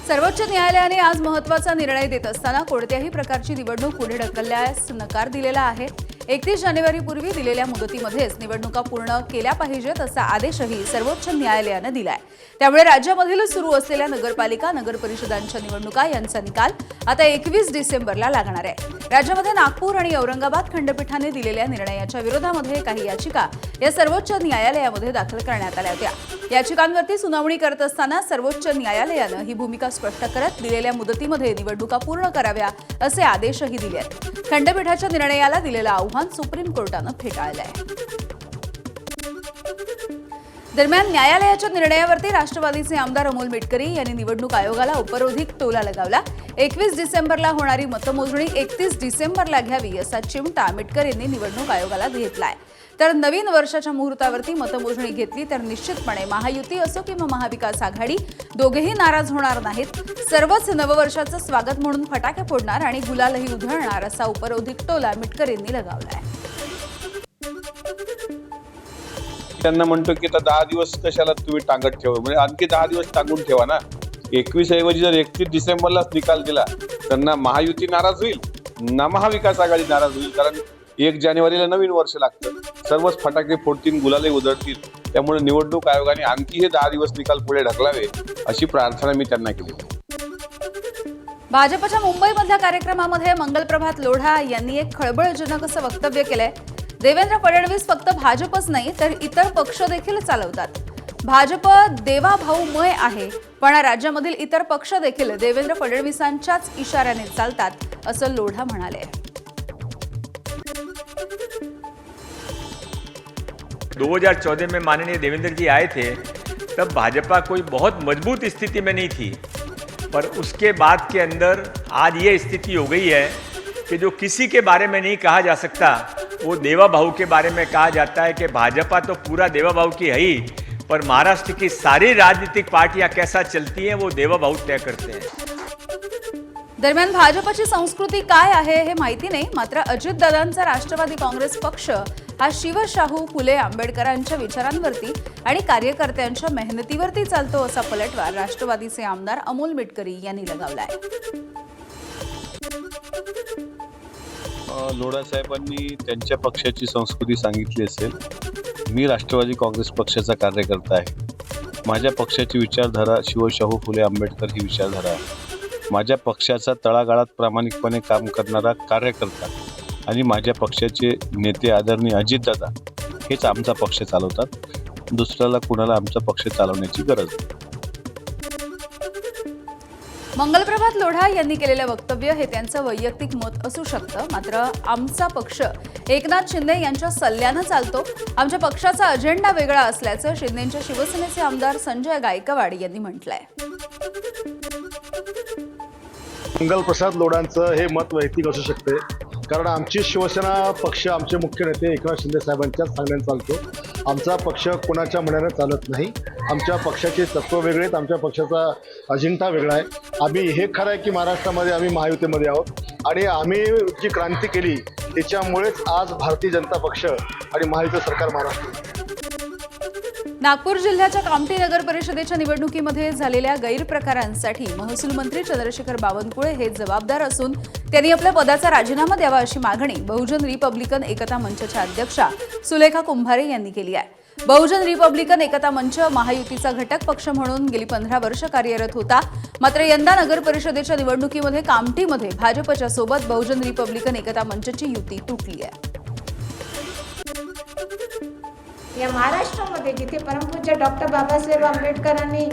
सर्वोच्च न्यायालयाने आज महत्त्वाचा निर्णय देत असताना कोणत्याही प्रकारची निवडणूक पुढे ढकलल्यास नकार दिलेला आहे। 31 जानेवारीपूर्वी दिलेल्या मुदतीमध्येच निवडणुका पूर्ण केल्या पाहिजेत असा आदेशही सर्वोच्च न्यायालयाने दिलाय। त्यामुळे राज्यामधील सुरू असलेल्या नगरपालिका नगर परिषदांच्या निवडणुका यांचा निकाल आता 21 डिसेंबरला लागणार आहे। राज्यामध्ये नागपूर आणि औरंगाबाद खंडपीठाने दिलेल्या निर्णयाच्या विरोधामध्ये काही याचिका या सर्वोच्च न्यायालयामध्ये दाखल करण्यात आल्या होत्या। याचिकांवरती सुनावणी करत असताना सर्वोच्च न्यायालयाने ही भूमिका स्पष्ट करत दिलेल्या मुदतीमध्ये निवडणुका पूर्ण कराव्या असे आदेशही दिले आहेत। खंडपीठाच्या निर्णयाला दिलेलं आव्हान सुप्रीम कोर्टाने फेटाळलं आहे। दरम्यान न्यायालयाच्या निर्णयावरती राष्ट्रवादीचे आमदार अमोल मिटकरी यांनी निवडणूक आयोगाला उपरोधिक टोला लगावला। 21 डिसेंबरला होणारी मतमोजणी 31 डिसेंबरला घ्यावी असा चिमटा मिटकरींनी निवडणूक आयोगाला घेतलाय। तर नवीन वर्षाच्या मुहूर्तावरती मतमोजणी घेतली तर निश्चितपणे महायुती असो किंवा महाविकास आघाडी दोघेही नाराज होणार नाहीत। सर्वच नववर्षाचं स्वागत म्हणून फटाके फोडणार आणि गुलालही उधळणार असा उपरोधिक टोला मिटकरींनी लगावलाय। त्यांना म्हणतो की आता 10 दिवस कशाला तुम्ही टांगत ठेवा, म्हणजे आणखी 10 दिवस टांगून ठेवा ना। 21 ऐवजी जर 31 डिसेंबरलाच निकाल दिला तर ना महायुती नाराज होईल ना महाविकास आघाडी नाराज होईल, कारण 1 जानेवारीला नवीन वर्ष लागतं। सर्वच फटाके फोडतील, गुलाले उधळतील। त्यामुळे निवडणूक आयोगाने आणखी हे 10 दिवस निकाल पुढे ढकलावे अशी प्रार्थना मी त्यांना केली। भाजपच्या मुंबईमधल्या कार्यक्रमामध्ये मंगलप्रभात लोढा यांनी एक खळबळजनक असं वक्तव्य केलंय। देवेंद्र फडणवीस फक्त भाजपच नाही तर इतर पक्ष देखील चालवतात। भाजप देवाभाऊमय आहे, पण राज्यामधील इतर पक्ष देखील देवेंद्र फडणवीसांच्याच इशाऱ्याने चालतात असं लोढा म्हणाले। 2014 में माननीय देवेंद्र जी आए थे, तब भाजपा कोई बहुत मजबूत स्थिति में नहीं थी, पर उसके बाद के अंदर आज ये स्थिति हो गई है कि जो किसी के बारे में नहीं कहा जा सकता वो देवा भाऊ के बारे में कहा जाता है कि भाजपा तो पूरा देवा भाऊ की है ही, पर महाराष्ट्र की सारी राजनीतिक पार्टियां कैसा चलती हैं वो देवा भाऊ तय करते हैं। दरम्यान भाजपची संस्कृती काय आहे हे माहिती नाही, मात्र अजितदादांचा राष्ट्रवादी काँग्रेस पक्ष हा शिवशाहू फुले आंबेडकरांच्या विचारांवरती आणि कार्यकर्त्यांच्या मेहनतीवरती चालतो असा पलटवार राष्ट्रवादीचे आमदार अमोल मिटकरी यांनी लगावलाय। लोढा साहेबांनी त्यांच्या पक्षाची संस्कृती सांगितली असेल। मी राष्ट्रवादी काँग्रेस पक्षाचा कार्यकर्ता आहे। माझ्या पक्षाची विचारधारा शिवशाहू फुले आंबेडकर ही विचारधारा आहे। माझ्या पक्षाचा तळागाळात प्रामाणिकपणे काम करणारा कार्यकर्ता आणि माझ्या पक्षाचे नेते आदरणीय अजितदादा हेच आमचा पक्ष चालवतात। दुसऱ्याला कुणाला आमचा पक्ष चालवण्याची गरज नाही। मंगलप्रभात लोढा यांनी केलेलं वक्तव्य हे त्यांचं वैयक्तिक मत असू शकतं, मात्र आमचा पक्ष एकनाथ शिंदे यांच्या सल्ल्यानं चालतो। आमच्या पक्षाचा अजेंडा वेगळा असल्याचं शिंदेच्या शिवसेनेचे आमदार संजय गायकवाड यांनी म्हटलंय। मंगलप्रसाद लोढांचं हे मत वैयक्तिक असू शकते, कारण आमची शिवसेना पक्ष आमचे मुख्य नेते एकनाथ शिंदे साहेबांच्याच सांगण्याने चालतो। आमचा पक्ष कोणाच्या म्हणण्याने चालत नाही। आमच्या पक्षाचे तत्व वेगळे आहेत, आमच्या पक्षाचा अजेंडा वेगळा आहे। आम्ही हे खरं आहे की महाराष्ट्रामध्ये आम्ही महायुतीमध्ये आहोत आणि आम्ही जी क्रांती केली त्याच्यामुळेच आज भारतीय जनता पक्ष आणि महायुती सरकार महाराष्ट्रात। नागपूर जिल्ह्याच्या कामठी नगर परिषदेच्या निवडणुकीमध्ये झालेल्या गैरप्रकारांसाठी महसूल मंत्री चंद्रशेखर बावनकुळे हे जबाबदार असून त्यांनी आपल्या पदाचा राजीनामा द्यावा अशी मागणी बहुजन रिपब्लिकन एकता मंचच्या अध्यक्षा सुलेखा कुंभारे यांनी केली आहे। बहुजन रिपब्लिकन एकता मंच महायुतीचा घटक पक्ष म्हणून गेली 15 वर्ष कार्यरत होता, मात्र यंदा नगर परिषदेच्या निवडणुकीमध्ये कामठीमध्ये भाजपच्या सोबत बहुजन रिपब्लिकन एकता मंचची युती तुटली आहे। या महाराष्ट्रामध्ये जिथे परमपूज्य डॉक्टर बाबासाहेब आंबेडकरांनी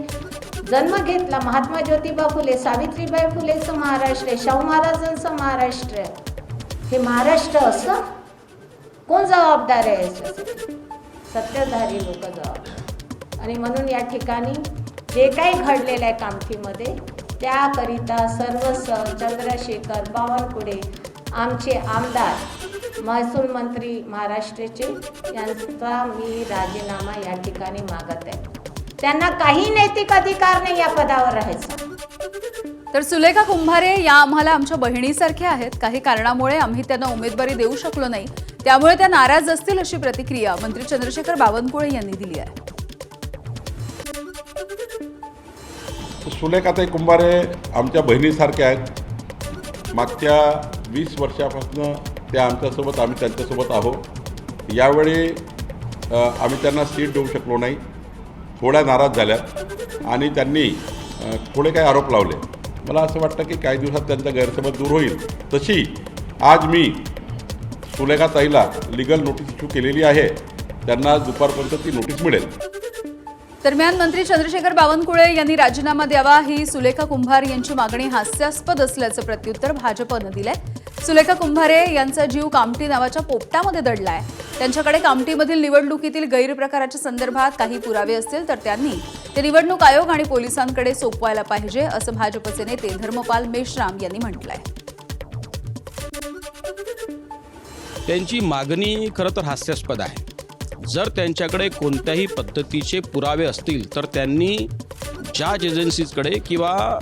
जन्म घेतला, महात्मा ज्योतिबा फुले, सावित्रीबाई फुलेचं महाराष्ट्र आहे, शाहू महाराजांचं महाराष्ट्र आहे। हे महाराष्ट्र असं कोण जबाबदार आहे याच्यासाठी? सत्ताधारी लोक जबाबदार। आणि म्हणून या ठिकाणी जे काही घडलेलं आहे कामठीमध्ये त्याकरिता सर्व चंद्रशेखर बावनकुळे आमचे आमदार महसूल मंत्री महाराष्ट्राचे यांचा मी राजीनामा या ठिकाणी मागत आहे। त्यांना काही नैतिक अधिकार नाही या पदावर राहायचा। तर सुलेखा कुंभारे या आम्हाला आमच्या बहिणीसारख्या आहेत, काही कारणामुळे आम्ही त्यांना उमेदवारी देऊ शकलो नाही, त्यामुळे त्या नाराज असतील अशी प्रतिक्रिया मंत्री चंद्रशेखर बावनकुळे यांनी दिली आहे। सुलेखाताई कुंभारे आमच्या बहिणीसारख्या आहेत. मागच्या 20 वर्षापासून त्या आमच्यासोबत, आम्ही त्यांच्यासोबत आहोत. यावेळी आम्ही त्यांना सीट देऊ शकलो नाही. थोड्या नाराज झाल्या आणि त्यांनी थोडे काही आरोप लावले. मला असं वाटतं की काही दिवसात त्यांचा गैरसमज दूर होईल. तशी आज मी सुलेखाताईला लीगल नोटीस इश्यू केलेली आहे. त्यांना दुपारपर्यंत ती नोटीस मिळेल. दरम्यान मंत्री चंद्रशेखर बावनकुळे यांनी राजीनामा द्यावा ही सुलेखा कुंभार यांची मागणी हास्यास्पद असल्याचं प्रत्युत्तर भाजपनं दिलंय. सुलेखा कुंभारे यांचा जीव कामठी नावाच्या पोपटामध्ये दडलाय. त्यांच्याकडे कामठीमधील निवडणुकीतील गैरप्रकाराच्या संदर्भात काही पुरावे असतील तर त्यांनी ते निवडणूक आयोग आणि पोलिसांकडे सोपवायला पाहिजे असं भाजपचे नेते धर्मपाल मेश्राम यांनी म्हटलंय. त्यांची मागणी खरं तर हास्यास्पद आहे. जर त्यांच्याकडे कोणत्याही पद्धतीचे पुरावे असतील तर त्यांनी जज एजन्सीजकडे किंवा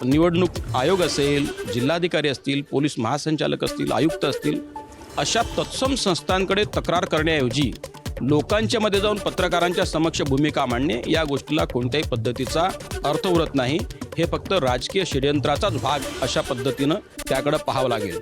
निवडणूक आयोग असेल, जिल्हाधिकारी असतील, पोलीस महासंचालक असतील, आयुक्त असतील, अशा तत्सम संस्थांकडे तक्रार करण्याऐवजी लोकांच्या मध्ये जाऊन पत्रकारांच्या समक्ष भूमिका मांडणे या गोष्टीला कोणत्याही पद्धतीचा अर्थ उरत नाही. हे फक्त राजकीय षड्यंत्राचाच भाग अशा पद्धतीनं त्याकडे पाहावं लागेल.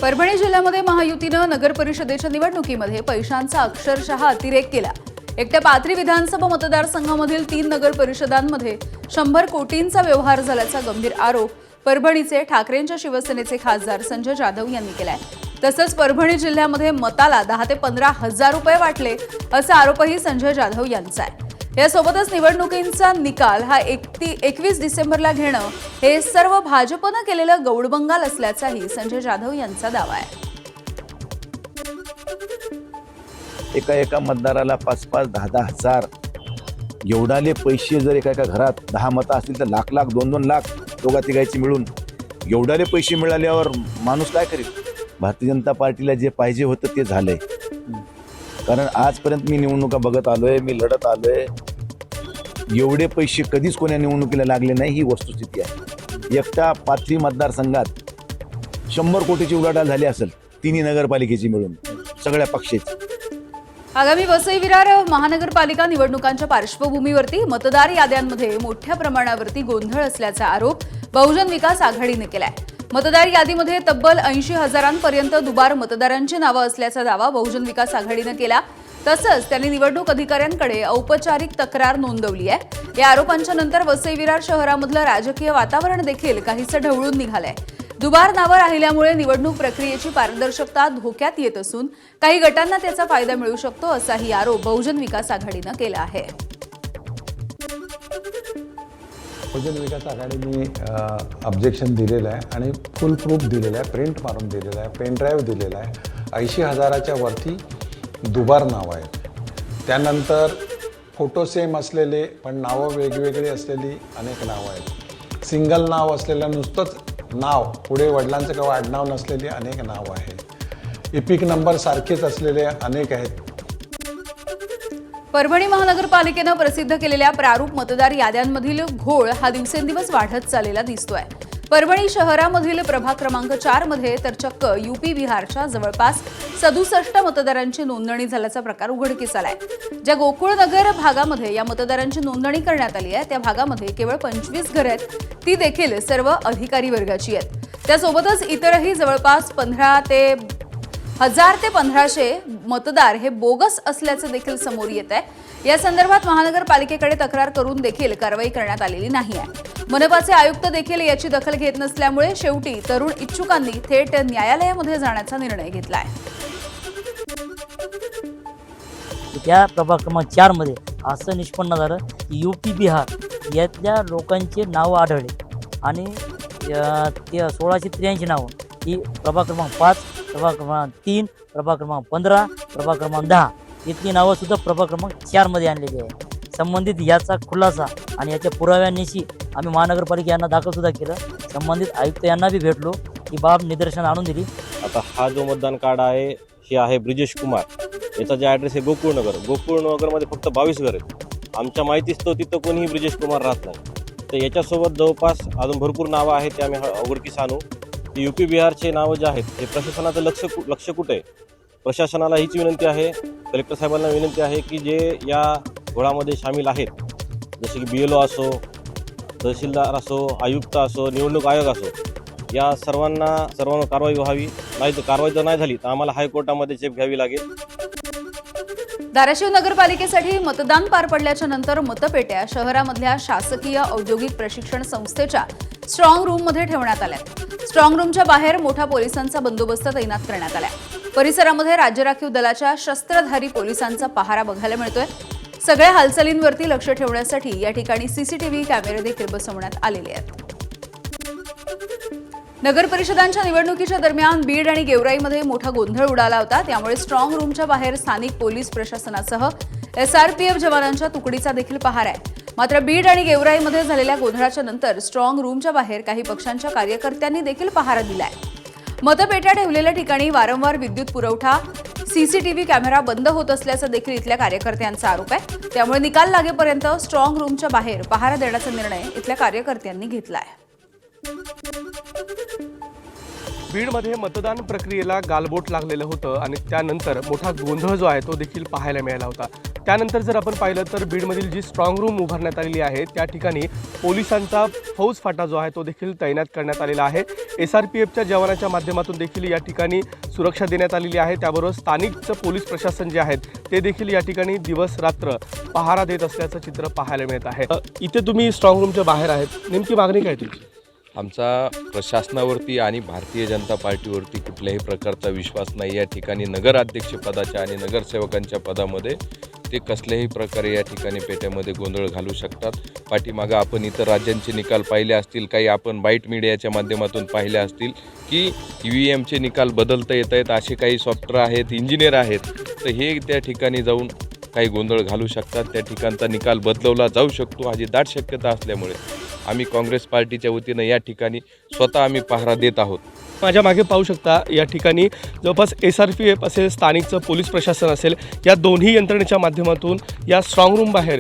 परभणी जिल्ह्यामध्ये महायुतीनं नगर परिषदेच्या निवडणुकीमध्ये पैशांचा अक्षरशः अतिरेक केला. एकट्या पाथरी विधानसभा मतदारसंघामधील 3 नगर परिषदांमध्ये 100 कोटींचा व्यवहार झाल्याचा गंभीर आरोप परभणीचे ठाकरेंच्या शिवसेनेचे खासदार संजय जाधव यांनी केलाय. तसंच परभणी जिल्ह्यामध्ये मताला 10 ते 15 हजार रुपये वाटले असा आरोपही संजय जाधव यांचा आहे. यासोबतच निवडणुकींचा निकाल हा 21 डिसेंबरला घेणं हे सर्व भाजपनं केलेलं गौडबंगाल असल्याचाही संजय जाधव यांचा दावा आहे. एका मतदाराला 5-5, 10-10 हजार एवढाले पैसे जर एका घरात 10 मतं असतील तर लाख 2-2 लाख दोघा तिघायची मिळून एवढाले पैसे मिळाल्यावर माणूस काय करेल? भारतीय जनता पार्टीला जे पाहिजे होतं ते झालंय. कारण आजपर्यंत मी निवडणुका बघत आलोय, मी लढत आलोय. एवढे पैसे कधीच कोण्या निवडणुकीला लागले नाही ही वस्तुस्थिती आहे. एकटा पाथरी मतदारसंघात 100 कोटीची उलाढाल झाली असेल, 3 नगरपालिकेची मिळून सगळ्या पक्षाची. आगामी वसई विरार महानगरपालिका निवडणुकांच्या पार्श्वभूमीवरती मतदार याद्यांमध्ये मोठ्या प्रमाणावरती गोंधळ असल्याचा आरोप बहुजन विकास आघाडीने केलाय. मतदार यादीमध्ये तब्बल 80 हजारांपर्यंत दुबार मतदारांची नावं असल्याचा दावा बहुजन विकास आघाडीने केला. तसंच त्यांनी निवडणूक अधिकाऱ्यांकडे औपचारिक तक्रार नोंदवली आहे. या आरोपांच्या नंतर वसई विरार शहरामधलं राजकीय वातावरण देखील काहीसं ढवळून निघालंय. दुबार नावं राहिल्यामुळे निवडणूक प्रक्रियेची पारदर्शकता धोक्यात येत असून काही गटांना त्याचा फायदा मिळू शकतो असाही आरोप बहुजन विकास आघाडीनं केला आहे. बहुजन विकास आघाडीने ऑब्जेक्शन दिलेलं आहे आणि फुल प्रूफ दिलेलं आहे, प्रिंट मारून दिलेलं आहे, पेन ड्राईव्ह दिलेला आहे. 80 हजाराच्या वरती दुबार नावं आहेत. त्यानंतर फोटो सेम असलेले पण नावं वेगवेगळी असलेली अनेक नावं आहेत. सिंगल नाव असलेलं नुसतंच नाव, पुढे वडिलांचं किंवा आडनाव नसलेली अनेक नावं आहेत. इपिक नंबर सारखेच असलेले अनेक आहेत. परभणी महानगरपालिकेनं प्रसिद्ध केलेल्या प्रारूप मतदार याद्यांमधील घोळ हा दिवसेंदिवस वाढत चाललेला दिसतोय. परभणी शहरामधील प्रभाग क्रमांक 4 मध्ये तर चक्क यूपी बिहारच्या जवळपास 67 मतदारांची नोंदणी झाल्याचा प्रकार उघडकीस आलाय. ज्या गोकुळनगर भागामध्ये या मतदारांची नोंदणी करण्यात आली आहे त्या भागामध्ये केवळ 25 घरं आहेत. ती देखील सर्व अधिकारी वर्गाची आहेत. त्यासोबतच इतरही जवळपास 1000 ते 1500 मतदार हे बोगस असल्याचं देखील समोर येत आहे. या संदर्भात महानगरपालिकेकडे तक्रार करून देखील कारवाई करण्यात आलेली नाही आहे. मनपाचे आयुक्त देखील याची दखल घेत नसल्यामुळे शेवटी तरुण इच्छुकांनी थेट न्यायालयामध्ये जाण्याचा निर्णय घेतला आहे. त्या प्रभाग क्रमांक 4 मध्ये असं निष्पन्न झालं की यूपी बिहार यातल्या लोकांचे नावं आढळले आणि ते 1683 नावं ही प्रभाग क्रमांक 5, प्रभाग क्रमांक 3, प्रभाग क्रमांक 15, प्रभाग क्रमांक 10 इथली नावं सुद्धा प्रभाग क्रमांक 4 मध्ये आणलेली आहे. संबंधित याचा खुलासा आणि याच्या पुराव्यांनिशी आम्ही महानगरपालिका यांना दाखल सुद्धा केलं. संबंधित आयुक्त यांना बी भेटलो ही बाब निदर्शन आणून दिली. आता हा जो मतदान कार्ड आहे हे आहे ब्रिजेश कुमार. याचा जे ॲड्रेस आहे गोकुळनगर. गोकुळनगरमध्ये फक्त 22 घर आहेत. आमच्या माहितीच तो तिथं कोणीही ब्रिजेश कुमार राहत नाही. तर याच्यासोबत जवळपास अजून भरपूर नावं आहेत ते आम्ही उघडकीस आणू. यूपी बिहारचे नावं जे आहेत हे प्रशासनाचं लक्ष कुठे आहे? प्रशासनाला हीच विनंती आहे, कलेक्टर साहेबांना विनंती आहे की जे या घोळामध्ये सामील आहेत जसे की BLO असो, तहसीलदार असो, आयुक्त असो, निवडणूक आयोग असो, या सर्वांना कारवाई व्हावी. नाही तर कारवाई जर नाही झाली तर आम्हाला हायकोर्टामध्ये झेप घ्यावी लागेल. धाराशिव नगरपालिकेसाठी मतदान पार पडल्याच्या नंतर मतपेट्या शहरामधल्या शासकीय औद्योगिक प्रशिक्षण संस्थेच्या स्ट्रॉंग रूममध्ये ठेवण्यात आल्या. स्ट्रॉंग रूमच्या बाहेर मोठा पोलिसांचा बंदोबस्त तैनात करण्यात आला. परिसरामध्ये राज्य राखीव दलाच्या शस्त्रधारी पोलिसांचा पहारा बघायला मिळतोय. सगळ्या हालचालींवरती लक्ष ठेवण्यासाठी या ठिकाणी सीसीटीव्ही कॅमेरे देखील बसवण्यात आलेले आहेत. नगर परिषदांच्या निवडणुकीच्या दरम्यान बीड आणि गेवराईमध्ये मोठा गोंधळ उडाला होता. त्यामुळे स्ट्रॉंग रूमच्या बाहेर स्थानिक पोलीस प्रशासनासह SRPF जवानांच्या तुकडीचा देखील पहारा आहे. मात्र बीड आणि गेवराईमध्ये झालेल्या गोंधळाच्या नंतर स्ट्रॉंग रूमच्या बाहेर काही पक्षांच्या कार्यकर्त्यांनी देखील पहारा दिलाय. मतपेट्या ठेवलेल्या ठिकाणी वारंवार विद्युत पुरवठा, सीसीटीव्ही कॅमेरा बंद होत असल्याचा देखील इथल्या कार्यकर्त्यांचा आरोप आहे. त्यामुळे निकाल लागेपर्यंत स्ट्रॉंग रूमच्या बाहेर पहारा देण्याचा निर्णय इथल्या कार्यकर्त्यांनी घेतला आहे. बीडमध्ये मतदान प्रक्रियेला गालबोट लागलेलं होतं आणि त्यानंतर मोठा गोंधळ जो आहे तो देखील पाहायला मिळाला होता. त्यानंतर जर आपण पाहिलं तर बीडमधील जी स्ट्रॉंग रूम उभारण्यात आलेली आहे त्या ठिकाणी पोलिसांचा फौज फाटा जो आहे तो देखील तैनात करण्यात आलेला आहे. SRPFच्या जवानाच्या माध्यमातून देखील या ठिकाणी सुरक्षा देण्यात आलेली आहे. त्याबरोबर स्थानिकचं पोलीस प्रशासन जे आहेत ते देखील या ठिकाणी दिवस रात्र पहारा देत असल्याचं चित्र पाहायला मिळत आहे. इथे तुम्ही स्ट्रॉंग रूमच्या बाहेर आहेत, नेमकी मागणी काय तुमची? आमचा प्रशासनावरती आणि भारतीय जनता पार्टीवरती कुठल्याही प्रकारचा विश्वास नाही. या ठिकाणी नगराध्यक्षपदाच्या आणि नगरसेवकांच्या पदामध्ये ते कसल्याही प्रकारे या ठिकाणी पेट्यामध्ये गोंधळ घालू शकतात. पाठीमागं आपण इतर राज्यांचे निकाल पाहिले असतील, काही आपण बाईट मीडियाच्या माध्यमातून पाहिले असतील की EVMचे निकाल बदलता येत आहेत. असे काही सॉफ्टवेअर आहेत, इंजिनियर आहेत, तर हे त्या ठिकाणी जाऊन काही गोंधळ घालू शकतात. त्या ठिकाणचा निकाल बदलवला जाऊ शकतो अशी दाट शक्यता असल्यामुळे आम्ही काँग्रेस पार्टीच्या वतीनं या ठिकाणी स्वतः आम्ही पहारा देत आहोत. माझ्या मागे पाहू शकता या ठिकाणी जवळपास SRPF असेल, स्थानिकचं पोलीस प्रशासन असेल, या दोन्ही यंत्रणेच्या माध्यमातून या स्ट्रॉंग रूम बाहेर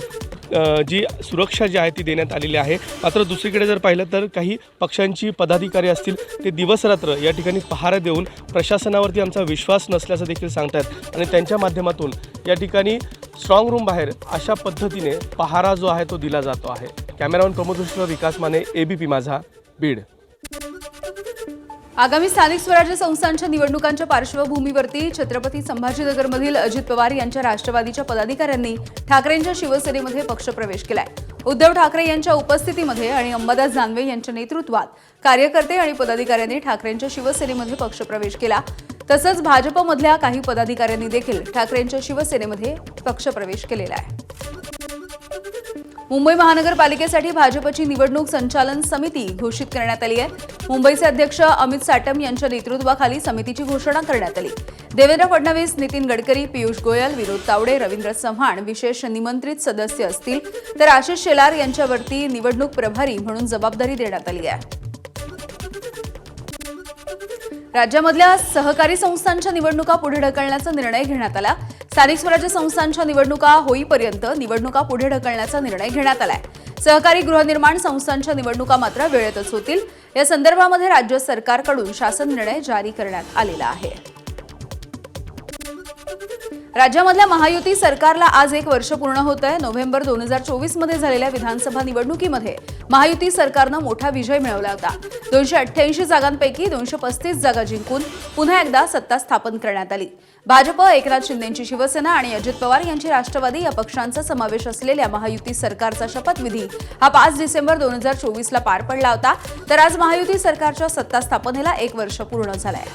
जी सुरक्षा जी आहे ती देण्यात आलेली आहे. मात्र दुसरीकडे जर पाहिलं तर काही पक्षांची पदाधिकारी असतील ते दिवसरात्र या ठिकाणी पहारा देऊन प्रशासनावरती आमचा विश्वास नसल्याचं देखील सांगतात आणि त्यांच्या माध्यमातून या ठिकाणी स्ट्रॉंग रूम बाहेर अशा पद्धतीने पहारा जो आहे तो दिला जातो आहे. कॅमेरामन प्रमोद विकास माने, ABP माझा, बीड. आगामी स्थानिक स्वराज्य संस्थांच्या निवडणुकांच्या पार्श्वभूमीवरती छत्रपती संभाजीनगरमधील अजित पवार यांच्या राष्ट्रवादीच्या पदाधिकाऱ्यांनी ठाकरेंच्या शिवसेनेमध्ये पक्षप्रवेश केलाय. उद्धव ठाकरे यांच्या उपस्थितीमध्ये आणि अंबादास दानवे यांच्या नेतृत्वात कार्यकर्ते आणि पदाधिकाऱ्यांनी ठाकरेंच्या शिवसेनेमध्ये पक्षप्रवेश केला. तसंच भाजपमधल्या काही पदाधिकाऱ्यांनी देखील ठाकरेंच्या शिवसेनेमध्ये पक्षप्रवेश केलेला आहे. मुंबई महानगरपालिकेसाठी भाजपची निवडणूक संचालन समिती घोषित करण्यात आली आहे. मुंबईचे अध्यक्ष अमित साटम यांच्या नेतृत्वाखाली समितीची घोषणा करण्यात आली. देवेंद्र फडणवीस, नितीन गडकरी, पियुष गोयल, विनोद तावडे, रवींद्र चव्हाण विशेष निमंत्रित सदस्य असतील, तर आशिष शेलार यांच्यावरती निवडणूक प्रभारी म्हणून जबाबदारी देण्यात आली आहे. राज्यामधल्या सहकारी संस्थांच्या निवडणुका पुढे ढकलण्याचा निर्णय घेण्यात आला. स्थानिक स्वराज्य संस्थांच्या निवडणुका होईपर्यंत निवडणुका पुढे ढकलण्याचा निर्णय घेण्यात आलाय. सहकारी गृहनिर्माण संस्थांच्या निवडणुका मात्र वेळेतच होतील. या संदर्भामध्ये राज्य सरकारकडून शासन निर्णय जारी करण्यात आलेला आहे. राज्यामधल्या महायुती सरकारला आज 1 वर्ष पूर्ण होत आहे. नोव्हेंबर 2024 मध्ये झालेल्या विधानसभा निवडणुकीमध्ये महायुती सरकारनं मोठा विजय मिळवला होता. 288 जागांपैकी 235 जागा जिंकून पुन्हा एकदा सत्ता स्थापन करण्यात आली. भाजप, एकनाथ शिंदेंची शिवसेना आणि अजित पवार यांची राष्ट्रवादी या पक्षांचा समावेश असलेल्या महायुती सरकारचा शपथविधी हा 5 डिसेंबर 2024ला पार पडला होता. तर आज महायुती सरकारच्या सत्ता स्थापनेला 1 वर्ष पूर्ण झालंय.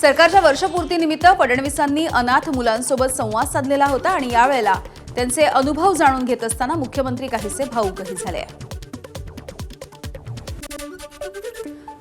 सरकारच्या वर्षपूर्तीनिमित्त फडणवीसांनी अनाथ मुलांसोबत संवाद साधलेला होता आणि यावेळेला त्यांचे अनुभव जाणून घेत असताना मुख्यमंत्री काहीसे भावुकही झाले.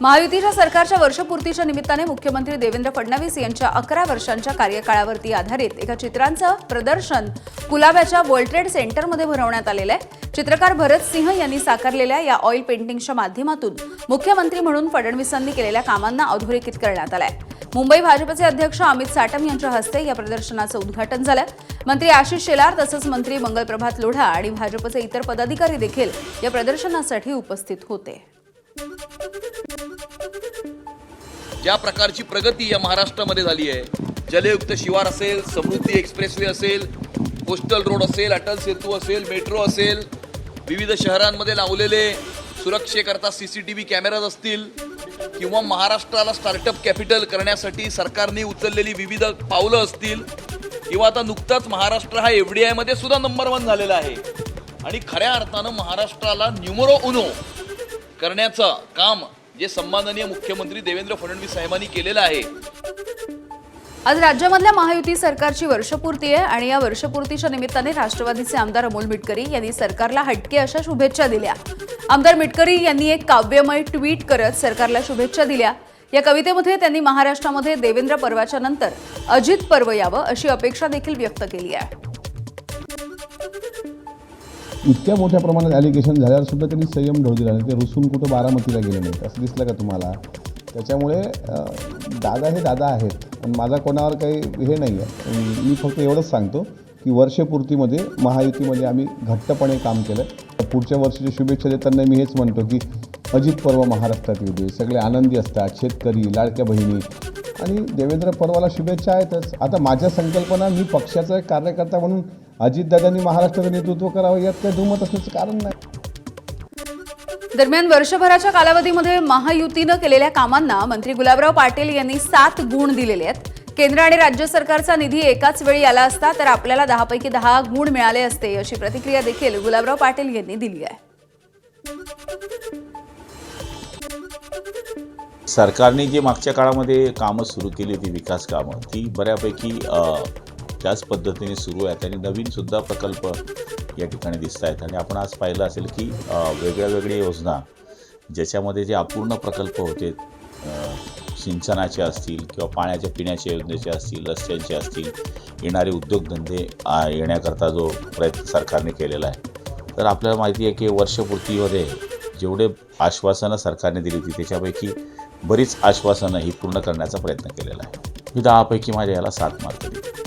महायुतीच्या सरकारच्या वर्षपूर्तीच्या निमित्ताने मुख्यमंत्री देवेंद्र फडणवीस यांच्या 11 वर्षांच्या कार्यकाळावरती आधारित एका चित्रांचं प्रदर्शन कुलाब्याच्या वर्ल्ड ट्रेड सेंटरमध्ये भरवण्यात आलेलं आहे. चित्रकार भरत सिंह यांनी साकारलेल्या या ऑइल पेंटिंगच्या माध्यमातून मुख्यमंत्री म्हणून फडणवीसांनी केलेल्या कामांना अधोरेखित करण्यात आलंय. मुंबई भाजपचे अध्यक्ष अमित साटम यांच्या हस्ते या प्रदर्शनाचं उद्घाटन झालं. मंत्री आशिष शेलार तसंच मंत्री मंगलप्रभात लोढा आणि भाजपचे इतर पदाधिकारी देखील या प्रदर्शनासाठी उपस्थित होते. ज्या प्रकारची प्रगती या महाराष्ट्रामध्ये झाली आहे, जलयुक्त शिवार असेल, समृद्धी एक्सप्रेसवे असेल, कोस्टल रोड असेल, अटल सेतू असेल, मेट्रो असेल, विविध शहरांमध्ये लावलेले सुरक्षेकरता CCTV कॅमेराज असतील किंवा महाराष्ट्राला स्टार्टअप कॅपिटल करण्यासाठी सरकारने उचललेली विविध पावलं असतील किंवा आता नुकताच महाराष्ट्र हा FDI मध्ये सुद्धा नंबर 1 झालेला आहे आणि खऱ्या अर्थानं महाराष्ट्राला न्यूमरो उनो करण्याचं काम जे सन्माननीय मुख्यमंत्री देवेंद्र फडणवीस साहेबांनी केलेलं आहे. आज राज्यामधल्या महायुती सरकारची वर्षपूर्ती आहे आणि या वर्षपूर्तीच्या निमित्ताने राष्ट्रवादीचे आमदार अमोल मिटकरी यांनी सरकारला हटके अशा शुभेच्छा दिल्या. आमदार मिटकरी यांनी एक काव्यमय ट्विट करत सरकारला शुभेच्छा दिल्या. या कवितेमध्ये त्यांनी महाराष्ट्रामध्ये देवेंद्र पर्वाच्या नंतर अजित पर्व यावं अशी अपेक्षा देखील व्यक्त केली आहे. इतक्या मोठ्या प्रमाणात ॲलिगेशन झाल्यावर सुद्धा त्यांनी संयम ढोळ दिला नाही. ते रुसून कुठं बारामतीला गेले नाहीत असं दिसलं का तुम्हाला? त्याच्यामुळे दादा हे दादा आहेत आणि माझा कोणावर काही हे नाही आहे. मी फक्त एवढंच सांगतो की वर्षपूर्तीमध्ये महायुतीमध्ये आम्ही घट्टपणे काम केलं. पुढच्या वर्षीच्या शुभेच्छा देताना मी हेच म्हणतो की अजित पर्व महाराष्ट्रात येऊ दे, सगळे आनंदी असतात, शेतकरी, लाडक्या बहिणी आणि देवेंद्र पर्वाला शुभेच्छा आहेतच. आता माझ्या संकल्पना, मी पक्षाचा एक कार्यकर्ता म्हणून अजितदादांनी महाराष्ट्राचं नेतृत्व करावं यात काही दुमत असण्याचं कारण नाही. दरम्यान वर्षभराच्या कालावधीमध्ये महायुतीनं केलेल्या कामांना मंत्री गुलाबराव पाटील यांनी 7 गुण दिलेले आहेत. केंद्र आणि राज्य सरकारचा निधी एकाच वेळी आला असता तर आपल्याला 10 पैकी 10 गुण मिळाले असते अशी प्रतिक्रिया देखील गुलाबराव पाटील यांनी दिली आहे. सरकारने जी मागच्या काळामध्ये कामं सुरू केली होती, विकास कामं, ती बऱ्यापैकी त्याच पद्धतीने सुरू आहेत आणि नवीनसुद्धा प्रकल्प या ठिकाणी दिसत आहेत. आणि आपण आज पाहिलं असेल की वेगळ्या योजना ज्याच्यामध्ये जे अपूर्ण प्रकल्प होते, सिंचनाचे असतील किंवा पाण्याच्या पिण्याच्या योजनेचे असतील, रस्त्यांचे असतील, येणारे उद्योगधंदे येण्याकरता जो प्रयत्न सरकारने केलेला आहे. तर आपल्याला माहिती आहे की वर्षपूर्तीमध्ये जेवढे आश्वासनं सरकारने दिली होती त्याच्यापैकी बरीच आश्वासनं ही पूर्ण करण्याचा प्रयत्न केलेला आहे. मी 10 पैकी माझ्या याला 7 मार्क दिले.